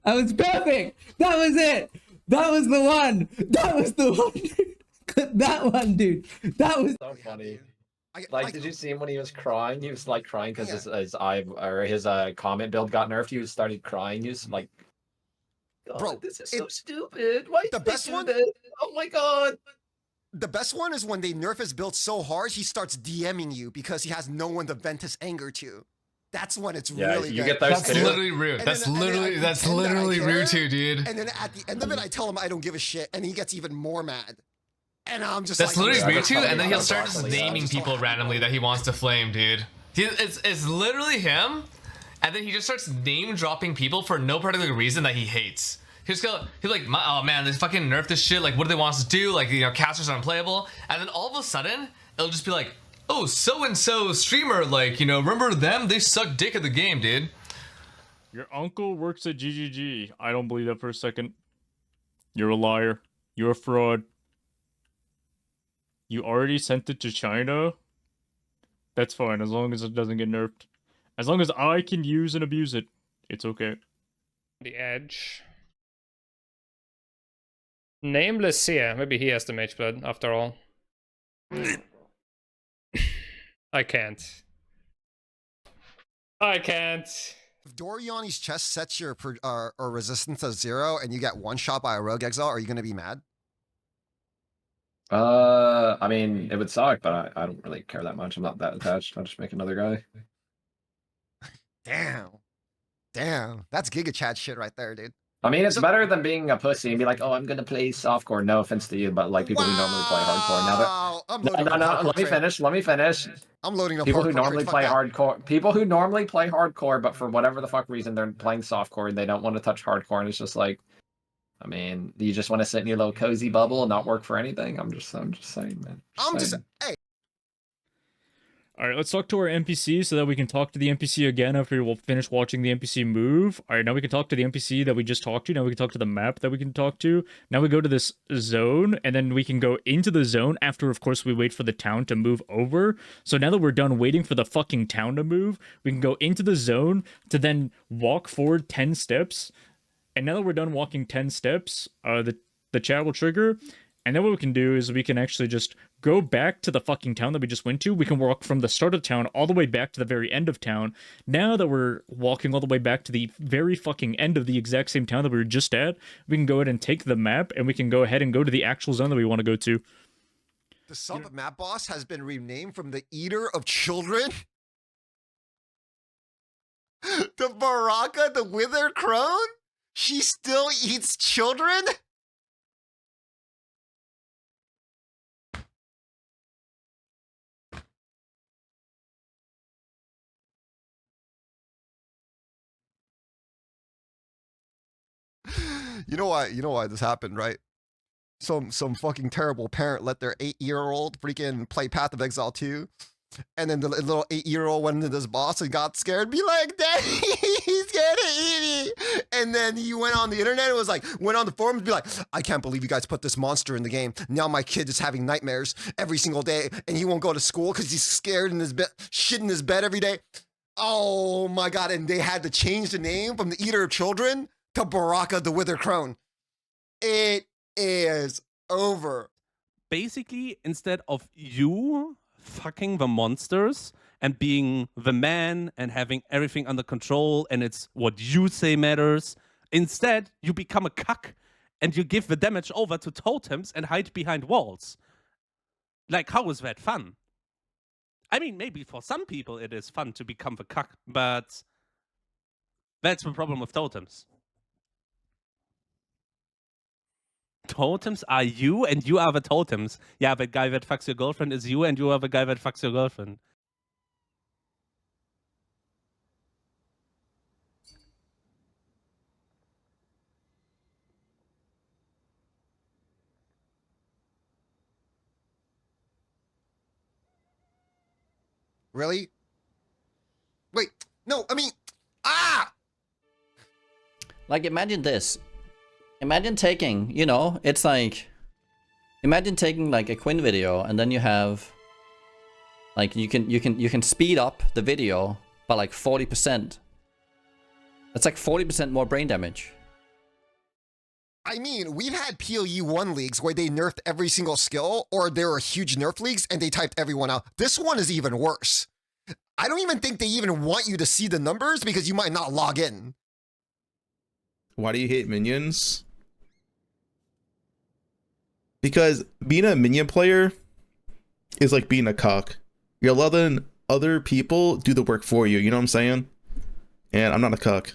That was perfect. That was it. That was the one. That was the one. That one, dude. That was so funny. Like, did you see him when he was crying? He was like crying because his comment build got nerfed. He started crying. He was like, God, bro, this is so stupid. Why the best one? This? Oh my god. The best one is when they nerf his build so hard he starts DMing you because he has no one to vent his anger to. That's when it's really you good. get those That's literally rude. That's literally Ruetoo, dude. And then at the end of it, I tell him I don't give a shit, and he gets even more mad. And I'm just that's like, literally Ruetoo, and then he'll start just naming people randomly that he wants to flame, dude. It's literally him, and then he just starts name dropping people for no particular reason that he hates. He's like, oh man, they fucking nerfed this shit. Like, what do they want us to do? Like, you know, casters are unplayable. And then all of a sudden, it'll just be like, oh, so-and-so streamer, like, you know, remember them? They suck dick at the game, dude. Your uncle works at GGG. I don't believe that for a second. You're a liar. You're a fraud. You already sent it to China? That's fine, as long as it doesn't get nerfed. As long as I can use and abuse it, it's okay. The edge. Nameless here. Maybe he has the mage blood after all. I can't. I can't. If Doriani's chest sets your or resistance to 0 and you get one shot by a rogue exile, are you gonna be mad? I mean, it would suck, but I don't really care that much. I'm not that attached. I'll just make another guy. Damn, that's Giga Chat shit right there, dude. I mean, it's better than being a pussy and be like, oh, I'm gonna play softcore. No offense to you, but like people who normally play hardcore. Now let me finish. I'm loading up people who normally play hardcore. People who normally play hardcore, but for whatever the fuck reason, they're playing softcore and they don't want to touch hardcore, and it's just like, I mean, you just want to sit in your little cozy bubble and not work for anything. I'm just saying, man. Hey. Alright, let's talk to our NPC so that we can talk to the NPC again after we'll finish watching the NPC move. Alright, now we can talk to the NPC that we just talked to. Now we can talk to the map that we can talk to. Now we go to this zone, and then we can go into the zone after, of course, we wait for the town to move over. So now that we're done waiting for the fucking town to move, we can go into the zone to then walk forward 10 steps. And now that we're done walking 10 steps, the chat will trigger. And then what we can do is we can actually just go back to the fucking town that we just went to. We can walk from the start of town all the way back to the very end of town. Now that we're walking all the way back to the very fucking end of the exact same town that we were just at, we can go ahead and take the map, and we can go ahead and go to the actual zone that we want to go to. The sub map boss has been renamed from the Eater of Children to Baraka the Wither Crone? She still eats children? You know why this happened, right? Some fucking terrible parent let their 8-year-old freaking play Path of Exile 2. And then the little 8-year-old went into this boss and got scared, be like, Daddy, he's gonna eat me. And then he went on the internet and went on the forums, be like, I can't believe you guys put this monster in the game. Now my kid is having nightmares every single day, and he won't go to school because he's scared in his bed, shit in his bed every day. Oh my god, and they had to change the name from the Eater of Children to Baraka the Wither Crone. It is over. Basically, instead of you fucking the monsters and being the man and having everything under control and it's what you say matters, instead you become a cuck and you give the damage over to totems and hide behind walls. Like, how is that fun? I mean, maybe for some people it is fun to become the cuck, but that's the problem with totems. Totems are you, and you are the totems. Yeah, the guy that fucks your girlfriend is you, and you are the guy that fucks your girlfriend. Really? Wait, no, I mean, ah! Like, imagine this. Imagine taking, you know, it's like, imagine taking like a Quinn video, and then you have, like, you can speed up the video by like 40%. That's like 40% more brain damage. I mean, we've had PoE 1 leagues where they nerfed every single skill, or there were huge nerf leagues and they typed everyone out. This one is even worse. I don't even think they even want you to see the numbers because you might not log in. Why do you hate minions? Because being a minion player is like being a cock. You're letting other people do the work for you, you know what I'm saying? And I'm not a cuck.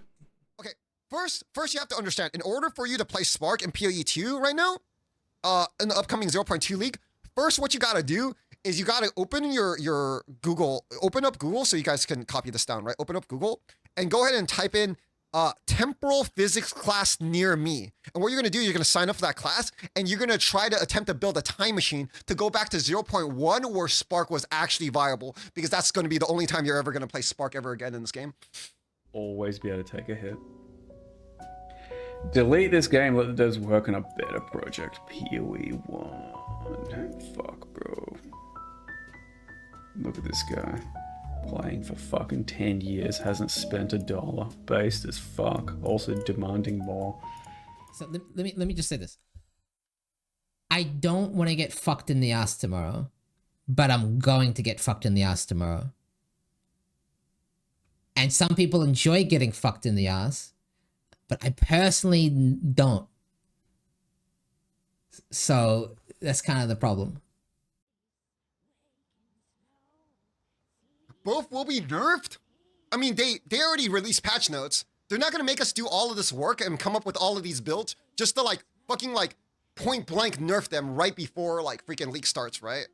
Okay, first you have to understand, in order for you to play Spark in PoE 2 right now, in the upcoming 0.2 league, first what you gotta do is you gotta open your Google, open up Google so you guys can copy this down, right? Open up Google and go ahead and type in temporal physics class near me. And what you're gonna do, you're gonna sign up for that class and you're gonna try to attempt to build a time machine to go back to 0.1 where Spark was actually viable, because that's gonna be the only time you're ever gonna play Spark ever again in this game. Always be able to take a hit. Delete this game, let it does work on a better project. PoE 1. Fuck, bro. Look at this guy. Playing for fucking 10 years, hasn't spent $1. Based as fuck. Also demanding more. So let me just say this. I don't want to get fucked in the ass tomorrow, but I'm going to get fucked in the ass tomorrow. And some people enjoy getting fucked in the ass, but I personally don't. So that's kind of the problem. Both will be nerfed? I mean, they already released patch notes. They're not gonna make us do all of this work and come up with all of these builds just to like fucking like point blank nerf them right before like freaking league starts, right?